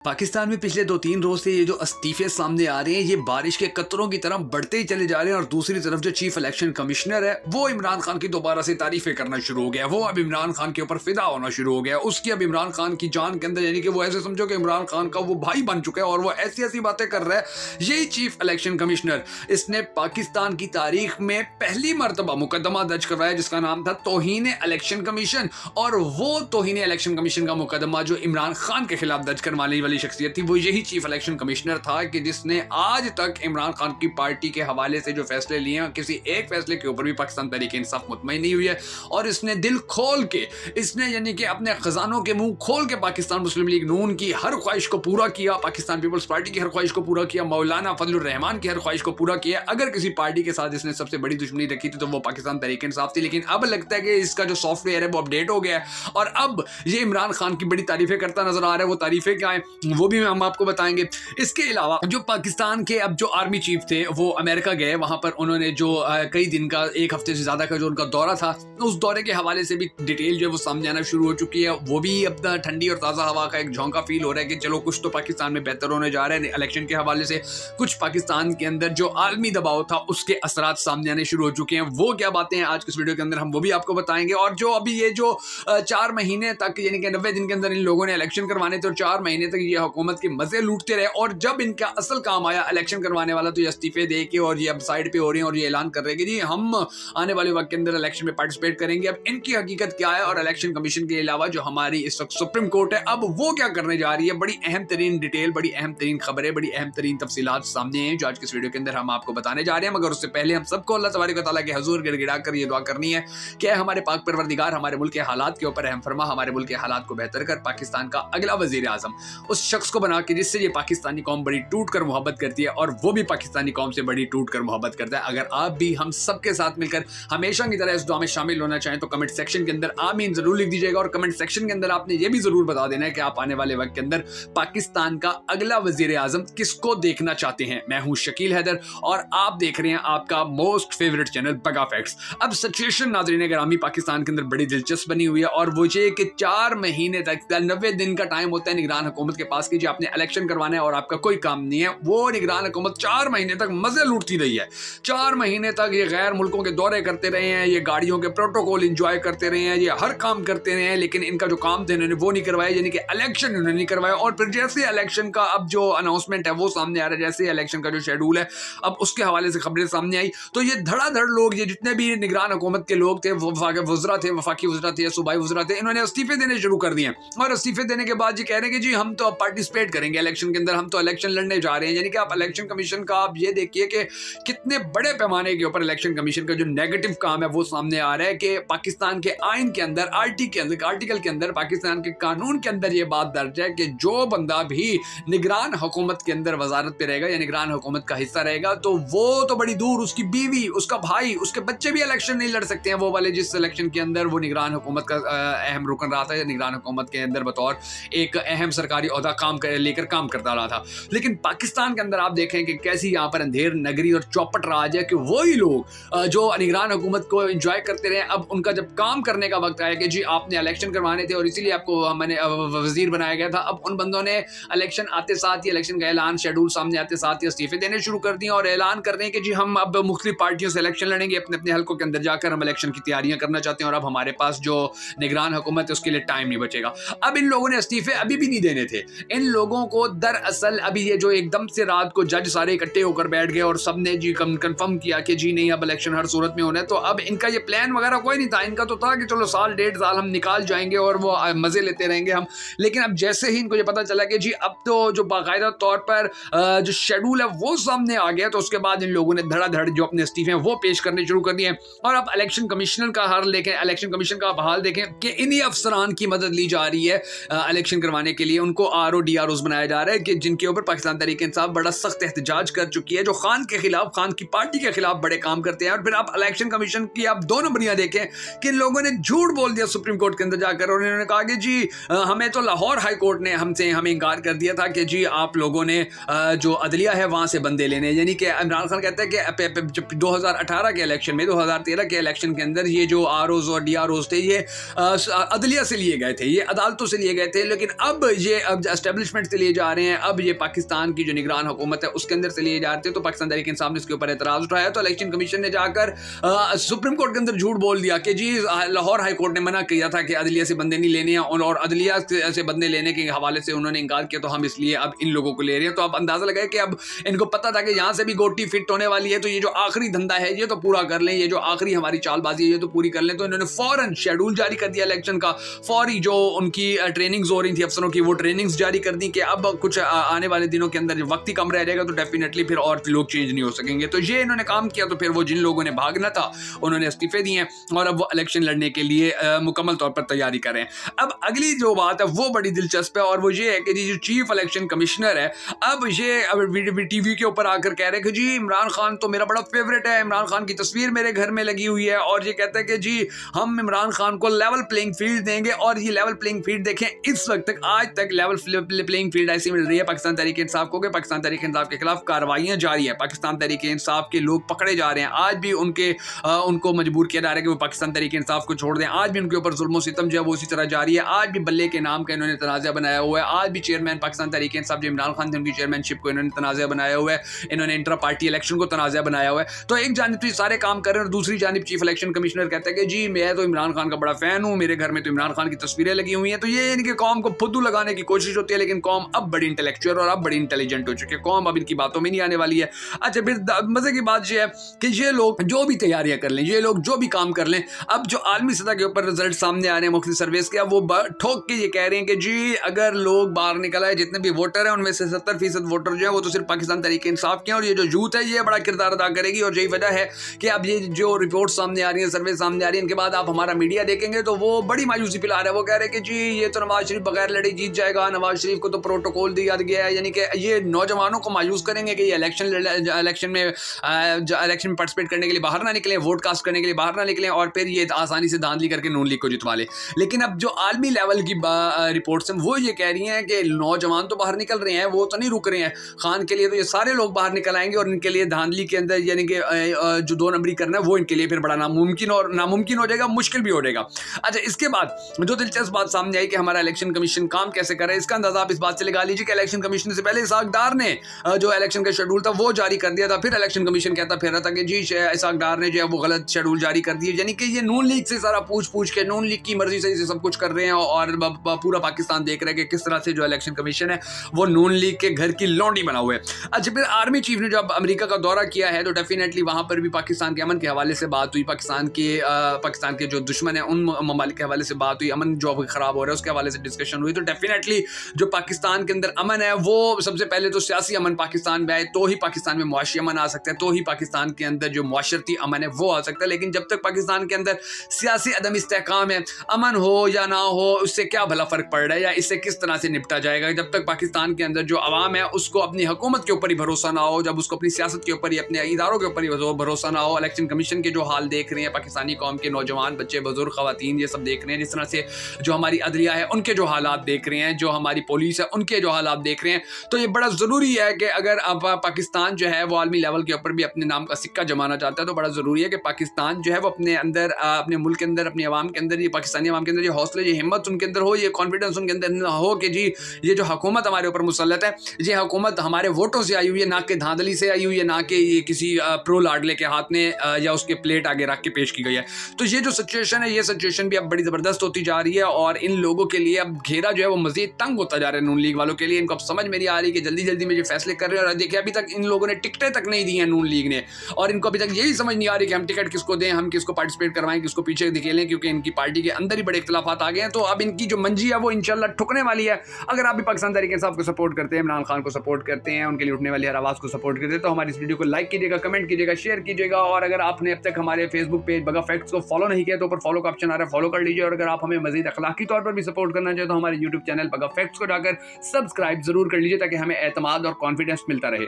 पाकिस्तान में पिछले 2-3 रोज से ये जो इस्तीफे सामने आ रहे हैं ये बारिश के कतरों की तरह बढ़ते ही चले जा रहे हैं और दूसरी तरफ जो चीफ इलेक्शन कमिश्नर है वो इमरान खान की दोबारा से तारीफें करना शुरू हो गया। वो अब इमरान खान के ऊपर फिदा होना शुरू हो गया। उसकी अब इमरान खान की जान के अंदर, यानी कि वो ऐसे समझो कि इमरान खान का वो भाई बन चुका है और वो ऐसी ऐसी बातें कर रहा है। यही चीफ इलेक्शन कमिश्नर, इसने पाकिस्तान की तारीख में पहली मरतबा मुकदमा दर्ज करवाया जिसका नाम था तौहीन इलेक्शन कमीशन। और वो तौहीन इलेक्शन कमीशन का मुकदमा जो इमरान खान के खिलाफ दर्ज करवाने वाली शख्सियत थी वो यही चीफ इलेक्शन कमिश्नर था कि जिसने आज तक इमरान खान की पार्टी के हवाले से जो फैसले लिए हैं, किसी एक फैसले के ऊपर भी पाकिस्तान तहरीक इंसाफ मुतमईन नहीं हुई है। और इसने दिल खोल के, इसने यानी कि अपने खजानों के मुंह खोल के पाकिस्तान मुस्लिम लीग नून की हर ख्वाहिश को पूरा किया, पाकिस्तान पीपल्स पार्टी की हर ख्वाहिश को पूरा किया, मौलाना फजलुर रहमान की हर ख्वाहिश को पूरा किया। अगर किसी पार्टी के साथ इसने सबसे बड़ी दुश्मनी रखी थी तो वो पाकिस्तान तहरीक इंसाफ थी। लेकिन अब लगता है कि इसका जो सॉफ्टवेयर है वो अपडेट हो गया है और अब ये इमरान खान की बड़ी तारीफें करता नजर आ रहा है। वो तारीफें क्या है वो भी हम आपको बताएंगे। इसके अलावा जो पाकिस्तान के अब जो आर्मी चीफ थे वो अमेरिका गए, वहां पर उन्होंने जो कई दिन का, एक हफ्ते से ज्यादा का जो उनका दौरा था, उस दौरे के हवाले से भी डिटेल जो है वो सामने आना शुरू हो चुकी है। वो भी अपना ठंडी और ताज़ा हवा का एक झोंका फील हो रहा है कि चलो कुछ तो पाकिस्तान में बेहतर होने जा रहा है इलेक्शन के हवाले से। कुछ पाकिस्तान के अंदर जो आलमी दबाव था उसके असरात सामने आने शुरू हो चुके हैं। वो क्या बातें हैं आज की इस वीडियो के अंदर हम वो भी आपको बताएंगे। और जो अभी ये जो 4 महीने तक, यानी कि 90 दिन के अंदर इन लोगों ने इलेक्शन करवाने थे और 4 महीने तक ये हुकूमत के मजे लूटते रहे और जब इनका असल काम आया इलेक्शन करवाने वाला तो ये इस्तीफे दे के और ये अब साइड पे हो रहे हैं और ये ऐलान कर रहे हैं कि जी हम आने वाले वक्त के अंदर इलेक्शन में पार्टिसिपेट करेंगे। अब इनकी हकीकत क्या है और इलेक्शन कमीशन के अलावा जो हमारी इस वक्त सुप्रीम कोर्ट है अब वो क्या करने जा रही है, बड़ी अहम तरीन डिटेल, बड़ी अहम तरीन खबरें, बड़ी अहम तरीन तफसीलात सामने हैं जो आज के इस वीडियो के अंदर हम आपको बताने जा रहे हैं। मगर उससे पहले हम सबको अल्लाह तबारक व तआला के हुजूर गिड़गिड़ा कर ये दुआ करनी है कि हमारे पाक परवरदिगार हमारे मुल्क के हालात के ऊपर रहम फरमा, हमारे मुल्क के हालात को बेहतर कर पाकिस्तान का अगला वजीर आजम उस शख्स को बना के जिससे ये पाकिस्तानी कौम बड़ी टूट कर मोहब्बत करती है और वो भी पाकिस्तानी कौम से बड़ी टूट कर मोहब्बत करता है। अगर आप भी हम सबके साथ मिलकर हमेशा की तरह इस दुआ में शामिल होना चाहें तो कमेंट सेक्शन के अंदर आमीन जरूर लिख दीजिएगा। और कमेंट सेक्शन के अंदर आपने ये भी जरूर बता देना है कि आप आने वाले वक्त के अंदर पाकिस्तान का अगला वजीर आजम किसको देखना चाहते हैं। मैं हूं शकील हैदर और आप देख रहे हैं आपका मोस्ट फेवरेट चैनल बगा फैक्ट्स। अब सिचुएशन नाज़रीन ग्रामी पाकिस्तान के अंदर बड़ी दिलचस्प बनी हुई है और वो ये कि 4 महीने तक 90 दिन का टाइम होता है निगरान हुकूमत के पास कि जी आपने इलेक्शन करवाना है और आपका कोई काम नहीं है। वो निगरान हुकूमत 4 महीने तक मजे लूटती रही है। 4 महीने तक ये गैर मुल्कों के दौरे करते रहे हैं, ये गाड़ियों के प्रोटोकॉल इंजॉय करते रहे हैं, ये हर काम करते रहे हैं, लेकिन इनका जो काम थे इन्होंने वो नहीं करवाया, यानी कि इलेक्शन इन्होंने नहीं करवाया। और फिर जैसे इलेक्शन का अब जो अनाउंसमेंट है वो सामने आ रहा है, जैसे इलेक्शन का जो शेड्यूल है अब उसके हवाले से खबरें सामने आई तो ये धड़ाधड़ लोग, ये जितने भी निगरान हुकूमत के लोग थे, वफाकी वज़रा थे, सूबाई वज़रा थे, इन्होंने इस्तीफे देने शुरू कर दिए। और इस्तीफे देने के बाद ये कह रहे हैं कि जी हम तो अब पार्टिसिपेट करेंगे इलेक्शन के अंदर, हम तो इलेक्शन लड़ने जा रहे हैं। यानी कि आप इलेक्शन कमीशन का आप ये देखिए कि कितने बड़े पैमाने के ऊपर इलेक्शन कमीशन का जो नेगेटिव काम है वो सामने आ रहा है कि पाकिस्तान के आइन के अंदर, आर्टिकल के अंदर, पाकिस्तान के कानून के अंदर ये बात दर्ज है कि जो बंदा भी निगरान हुकूमत के अंदर वजारत पे रहेगा या निगरान हुकूमत का हिस्सा रहेगा तो वो तो बड़ी दूर, उसकी बीवी, उसका भाई, उसके बच्चे भी इलेक्शन नहीं लड़ सकते हैं, वो वाले जिस इलेक्शन के अंदर वो निगरान हुकूमत का अहम रुकन रहा था या निगरान हुकूमत के अंदर बतौर एक अहम सरकारी ओहदा लेकर काम करता रहा था। लेकिन पाकिस्तान के अंदर आप देखें कि कैसी यहाँ पर अंधेर नगरी और चौपट राज है कि वही लोग जो निगरान हुकूमत को एंजॉय करते रहे, अब उनका जब काम करने का वक्त आया कि जी आपने इलेक्शन करवाने थे और इसीलिए आपको मैंने वजीर बनाया गया था, अब उन बंदों ने इलेक्शन आते साथ ही, इलेक्शन का ऐलान शेड्यूल सामने आते साथ ही इस्तीफे देने शुरू कर दिए और ऐलान कर रहे हैं कि जी हम अब मुख्तलिफ पार्टियों से इलेक्शन लड़ेंगे, अपने अपने हल्कों के अंदर जाकर हम इलेक्शन की तैयारियां करना चाहते हैं और अब हमारे पास जो निगरान हुकूमत है उसके लिए टाइम नहीं बचेगा। अब इन लोगों ने इस्तीफे अभी भी नहीं देने थे। इन लोगों को दरअसल अभी ये जो एकदम से रात को जज सारे इकट्ठे होकर बैठ गए और सबने जी कंफर्म किया कि जी नहीं अब इलेक्शन हर सूरत में होना है, तो अब इनका ये प्लान वगैरह कोई नहीं था। इनका तो था कि चलो साल 1.5 साल हम निकाल जाएंगे और वो मजे लेते रहेंगे हम। लेकिन अब जैसे ही इनको ये पता चला कि जी अब तो जो बाकायदा तौर पर जो शेड्यूल है वो सामने आ गया, तो उसके बाद इन लोगों ने धड़ाधड़ जो अपने इस्तीफे हैं वो पेश करने शुरू कर दिए। और अब इलेक्शन कमिश्नर का हाल देखें, इलेक्शन कमीशन का हाल देखें कि इन्हीं अफसरान की मदद ली जा रही है इलेक्शन करवाने के लिए। उनको ROs बनाया जा रहा है कि जिनके ऊपर पाकिस्तान तहरीक इंसाफ बड़ा सख्त एहतजाज कर चुकी है, जो खान के खिलाफ, खान की पार्टी के खिलाफ बड़े काम करते हैं। और फिर आप इलेक्शन कमीशन की आप 2 नंबरियां देखें कि इन लोगों ने झूठ बोल दिया सुप्रीम कोर्ट के अंदर जाकर और इन्होंने कहा कि जी हमें तो लाहौर हाई कोर्ट ने हमें इनकार कर दिया था कि जी आप लोगों ने जो अदलिया है वहां से बंदे लेने, यानी कि इमरान खान कहता है कि 2018 के इलेक्शन में, 2013 के इलेक्शन के अंदर ये जो ROs और DROs थे ये अदलिया से लिए गए थे, ये अदालतों से लिए गए थे। लेकिन अब ये اسٹیبلشمنٹ سے لیے جا رہے ہیں, اب یہ پاکستان کی جو نگران حکومت ہے اس کے اندر سے لیے جاتے ہیں. تو پاکستان تحریک انصاف نے اس کے اوپر اعتراض اٹھایا, تو الیکشن کمیشن نے جا کر سپریم کورٹ کے اندر جھوٹ بول دیا کہ جی لاہور ہائی کورٹ نے منع کیا تھا کہ عدلیہ سے بندے نہیں لینے ہیں, اور عدلیہ سے بندے لینے کے حوالے سے انہوں نے انکار کیا, تو ہم اس لیے اب ان لوگوں کو لے رہے ہیں. تو اب اندازہ لگائے کہ اب ان کو پتا تھا کہ یہاں سے بھی گوٹی فٹ ہونے والی ہے, تو یہ جو آخری دھندا ہے یہ تو پورا کر لیں, یہ جو آخری ہماری چال بازی ہے یہ تو پوری کر لیں. تو انہوں نے فوراً شیڈول جاری کر دیا الیکشن کا, فوری جو ان کی ٹریننگز ہو رہی تھی افسروں کی وہ ٹریننگز جاری کر دی کہ اب کچھ آنے والے دنوں کے اندر وقت ہی کم رہ جائے گا, تو ڈیفینیٹلی پھر اور لوگ چینج نہیں ہو سکیں گے. تو یہ انہوں نے کام کیا, تو پھر وہ جن لوگوں نے بھاگنا تھا انہوں نے استعفے دیے اور اب وہ الیکشن لڑنے کے لیے مکمل طور پر تیاری کریں. اب اگلی جو بات ہے وہ بڑی دلچسپ ہے, اور وہ یہ ہے کہ جی جو چیف الیکشن کمشنر ہے اب یہ ٹی وی کے اوپر آ کر کہہ رہے ہیں کہ جی عمران خان تو میرا بڑا فیوریٹ ہے, عمران خان کی تصویر میرے گھر میں لگی ہوئی ہے, اور یہ کہتا ہے کہ جی ہم عمران خان کو لیول پلینگ فیلڈ دیں گے. اور یہ لیول پلینگ فیلڈ دیکھیں اس وقت تک آج تک لیول پلینگ فیلڈ ایسی مل رہی ہے پاکستان تحریک انصاف کو کہ پاکستان تحریک انصاف کے خلاف کارروائیاں جاری ہیں, پاکستان تحریک انصاف کے لوگ پکڑے جا رہے ہیں, آج بھی ان کو مجبور کیا جا رہا ہے کہ وہ پاکستان تحریک انصاف کو چھوڑ دیں, آج بھی ان کے اوپر ظلم و ستم جو ہے وہ اسی طرح جاری ہے, آج بھی بلے کے نام کا انہوں نے تنازع بنایا ہوا ہے, آج بھی چیئرمین پاکستان تحریک انصاف جو عمران خان تھے ان کی چیئرمین شپ کو انہوں نے تنازع بنایا ہوا ہے, انہوں نے انٹرا پارٹی الیکشن کو تنازع بنایا ہوا ہے. تو ایک جانب تو یہ سارے کام کر رہے ہیں اور دوسری جانب چیف الیکشن کمشنر کہتا ہے کہ جی میں تو عمران خان کا بڑا فین ہوں, میرے گھر میں تو عمران خان کی تصویریں لگی ہوئی ہیں. تو یہ یعنی کہ قوم کو پھدو لگانے کی کوشش ہوتی ہے, لیکن قوم اب بڑی انٹلیکچوئل اور اب بڑی انٹیلیجنٹ ہو چکی ہے, قوم اب ان کی باتوں میں نہیں آنے والی ہے. اچھا پھر مزے کی بات یہ ہے کہ یہ لوگ جو بھی تیاریاں کر لیں, یہ لوگ جو بھی کام کر لیں, اب جو عالمی سطح کے اوپر رزلٹ سامنے آ رہے ہیں مختلف سرویز کے, اب وہ ٹھوک کے یہ کہہ رہے ہیں کہ جی اگر لوگ باہر نکل آئے, جتنے بھی ووٹر ہیں ان میں سے 70% ووٹر جو ہے وہ تو صرف پاکستان تحریک انصاف کے ہیں, اور یہ جو یوتھ ہے یہ بڑا کردار ادا کرے گی. اور یہی وجہ ہے کہ اب یہ جو رپورٹ سامنے آ رہی ہیں, سروے سامنے آ رہی ہیں, ان کے بعد آپ ہمارا میڈیا دیکھیں گے تو وہ بڑی مایوسی پھیلا رہا ہے. وہ کہہ رہے ہیں کہ جی یہ تو نواز شریف بغیر لڑے جیت جائے گا, نواز شریف کو تو پروٹوکول دیا گیا ہے, یعنی کہ یہ نوجوانوں کو مایوس کریں گے کہ یہ الیکشن میں پارٹیسپیٹ کرنے کے لیے باہر نہ نکلیں, ووٹ کاسٹ کرنے کے لیے باہر نہ نکلیں, اور پھر یہ آسانی سے دھاندلی کر کے نون لیگ کو جتوا لے. لیکن اب جو عالمی لیول کی رپورٹس ہیں وہ یہ کہہ رہی ہیں کہ نوجوان تو باہر نکل رہے ہیں, وہ تو نہیں رک رہے ہیں خان کے لیے, تو یہ سارے لوگ باہر نکل آئیں گے, اور ان کے لیے دھاندلی کے اندر یعنی کہ جو 2 نمبری کرنا ہے وہ ان کے لیے پھر بڑا ناممکن ہو جائے گا, مشکل بھی ہو جائے گا. اچھا اس کے بعد جو دلچسپ بات سامنے آئی کہ ہمارا الیکشن کمیشن کام کیسے کر رہا ہے, اس کا اندازہ آپ اس بات سے لگا لیجیے کہ الیکشن کمیشن سے پہلے اسحاق ڈار نے جو الیکشن کا شیڈول تھا وہ جاری کر دیا تھا, پھر الیکشن کمیشن کہتا پھر رہا تھا کہ جی اسحاق ڈار نے جو ہے وہ غلط شیڈول جاری کر دیا, یعنی کہ یہ نون لیگ سے سارا پوچھ کے نون لیگ کی مرضی سے سب کچھ کر رہے ہیں, اور پورا پاکستان دیکھ رہا ہے کہ کس طرح سے جو الیکشن کمیشن ہے وہ نون لیگ کے گھر کی لونڈی بنا ہوا ہے. اچھا پھر آرمی چیف نے جب امریکہ کا دورہ کیا ہے تو ڈیفینیٹلی وہاں پر بھی پاکستان کے امن کے حوالے سے بات ہوئی, پاکستان کے جو دشمن ہیں ان ممالک کے حوالے سے بات ہوئی, امن جو خراب ہو رہا ہے اس کے حوالے سے ڈسکشن ہوئی. تو ڈیفینیٹلی جو پاکستان کے اندر امن ہے وہ سب سے پہلے تو سیاسی امن پاکستان میں آئے تو ہی پاکستان میں معاشی امن آ سکتا ہے, تو ہی پاکستان کے اندر جو معاشرتی امن ہے وہ آ سکتا ہے. لیکن جب تک پاکستان کے اندر سیاسی عدم استحکام ہے, امن ہو یا نہ ہو, اس سے کیا بھلا فرق پڑ رہا ہے یا اس سے کس طرح سے نپٹا جائے گا, جب تک پاکستان کے اندر جو عوام ہے اس کو اپنی حکومت کے اوپر ہی بھروسہ نہ ہو, جب اس کو اپنی سیاست کے اوپر ہی اپنے اداروں کے اوپر ہی بھروسہ نہ ہو. الیکشن کمیشن کے جو حال دیکھ رہے ہیں, پاکستانی قوم کے نوجوان بچے بزرگ خواتین یہ سب دیکھ رہے ہیں, جس طرح سے جو ہماری عدلیہ ہے ان کے جو حالات دیکھ رہے ہیں, جو ہماری پولیس ہے ان کے جو حالات دیکھ رہے ہیں, تو یہ بڑا ضروری ہے کہ اگر اب پاکستان جو ہے وہ عالمی لیول کے اوپر بھی اپنے نام کا سکہ جمانا چاہتا ہے تو بڑا ضروری ہے کہ پاکستان جو ہے وہ اپنے اندر, اپنے ملک کے اندر, اپنی عوام کے اندر, یہ پاکستانی عوام کے اندر یہ حوصلہ, یہ ہمت ان کے اندر ہو, یہ کانفیڈنس ان کے اندر ہو کہ جی یہ جو حکومت ہمارے اوپر مسلط ہے یہ حکومت ہمارے ووٹوں سے آئی ہوئی ہے, نہ کہ دھاندلی سے آئی ہوئی ہے, نہ کہ یہ کسی پرو لاڈلے کے ہاتھ میں یا اس کے پلیٹ آگے رکھ کے پیش کی گئی ہے. تو یہ جو سچویشن ہے, یہ سچویشن بھی اب بڑی زبردست ہوتی جا رہی ہے, اور ان لوگوں کے لیے اب گھیرا جو ہے وہ مزید تنگ ہوتا جا رہا ہے. نون لیگ والوں کے لیے ان کو اب سمجھ میں نہیں آ رہی کہ جلدی میں جو فیصلے کر رہے ہیں, اور دیکھیں ابھی تک ان لوگوں نے ٹکٹیں تک نہیں دی ہیں نون لیگ نے, اور ان کو ابھی تک یہی سمجھ نہیں آ رہی کہ ہم ٹکٹ کس کو دیں, ہم کس کو پارٹیسپیٹ کروائیں, کس کو پیچھے دھکیلیں, کیونکہ ان کی پارٹی کے اندر ہی بڑے اختلافات آ گئے ہیں. تو اب ان کی جو منجی ہے وہ انشاءاللہ ٹھکنے والی ہے. اگر آپ بھی پاکستان تحریک انصاف کو سپورٹ کرتے ہیں, عمران خان کو سپورٹ کرتے ہیں, ان کے لیے اٹھنے والی ہر آواز کو سپورٹ کرتے ہیں, تو ہماری اس ویڈیو کو لائک کیجیے گا, کمنٹ کیجیے گا, شیئر کیجیے گا, اور اگر آپ نے اب تک ہمارے فیس بک پیج بگا فیکٹس کو فالو نہیں کیا تو اوپر فالو کا آپشن آ رہا ہے, فالو کر لیجیے. اور اگر آپ ہمیں مزید اخلاقی طور پر بھی سپورٹ کرنا چاہتے تو ہمارے یوٹیوب چینل بگا فیکٹس کو جا کر سبسکرائب ضرور کر لیجیے تاکہ ہمیں اعتماد اور کانفیڈنس ملتا رہے.